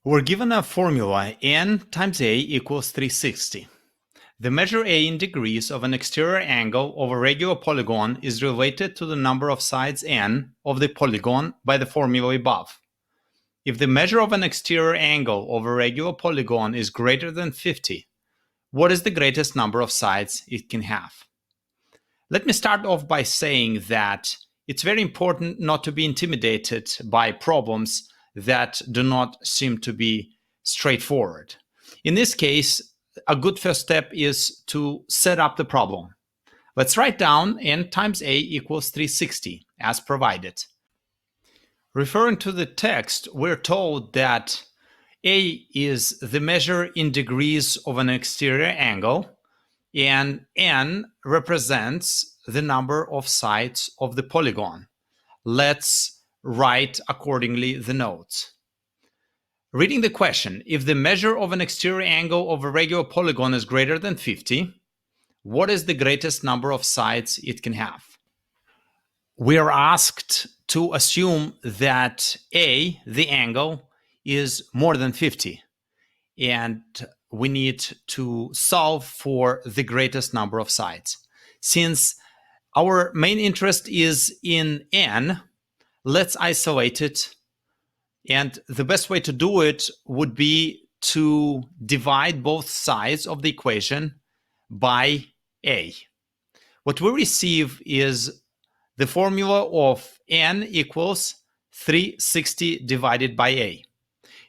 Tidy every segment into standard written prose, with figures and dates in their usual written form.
We're given a formula n times a equals 360. The measure a in degrees of an exterior angle of a regular polygon is related to the number of sides n of the polygon by the formula above. If the measure of an exterior angle of a regular polygon is greater than 50, what is the greatest number of sides it can have? Let me start off by saying that it's very important not to be intimidated by problems that do not seem to be straightforward. In this case, a good first step is to set up the problem. Let's write down n times a equals 360 as provided. Referring to the text, we're told that a is the measure in degrees of an exterior angle, and n represents the number of sides of the polygon. Let's write accordingly the notes. Reading the question, if the measure of an exterior angle of a regular polygon is greater than 50, what is the greatest number of sides it can have? We are asked to assume that a, the angle, is more than 50, and we need to solve for the greatest number of sides. Since our main interest is in n, let's isolate it. And the best way to do it would be to divide both sides of the equation by a. What we receive is the formula of n equals 360 divided by a.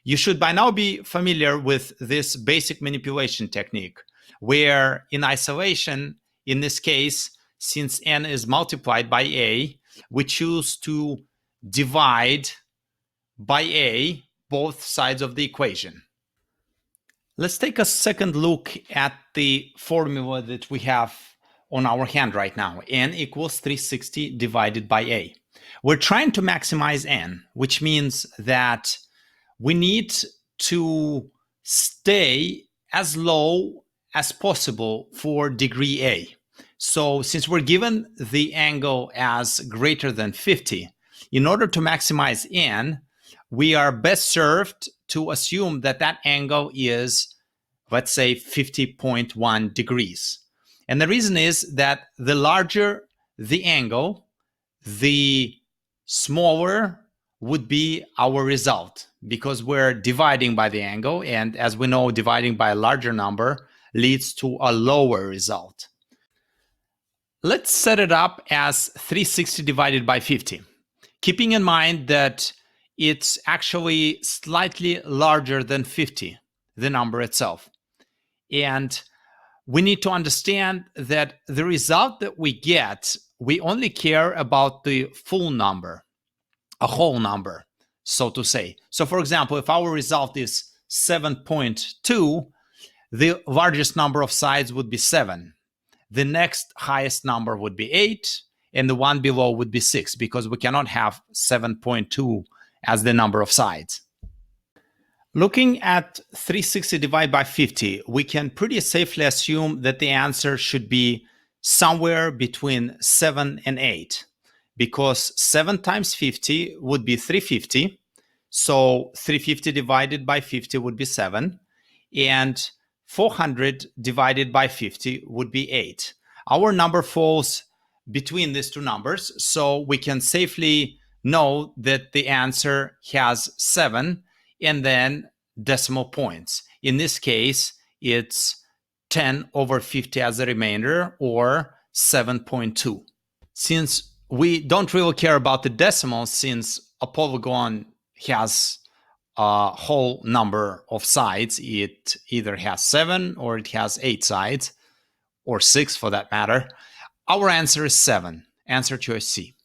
You should by now be familiar with this basic manipulation technique, where in isolation, in this case, since n is multiplied by a, we choose to divide by a both sides of the equation. Let's take a second look at the formula that we have on our hand right now. N equals 360 divided by a. We're trying to maximize n, which means that we need to stay as low as possible for degree a. So since we're given the angle as greater than 50, in order to maximize n, we are best served to assume that that angle is, let's say, 50.1 degrees. And the reason is that the larger the angle, the smaller would be our result, because we're dividing by the angle, and as we know, dividing by a larger number leads to a lower result. Let's set it up as 360 divided by 50, keeping in mind that it's actually slightly larger than 50, the number itself. And we need to understand that the result that we get, we only care about the full number, a whole number, so to say. So for example, if our result is 7.2, the largest number of sides would be 7. The next highest number would be 8, and the one below would be 6, because we cannot have 7.2 as the number of sides. Looking at 360 divided by 50, we can pretty safely assume that the answer should be somewhere between 7 and 8, because 7 times 50 would be 350. So 350 divided by 50 would be 7, and 400 divided by 50 would be 8. Our number falls between these two numbers, so we can safely know that the answer has 7 and then decimal points. In this case, it's 10 over 50 as a remainder, or 7.2. Since we don't really care about the decimals, since a polygon has a whole number of sides, it either has 7 or it has 8 sides, or 6 for that matter, our answer is 7. Answer choice C.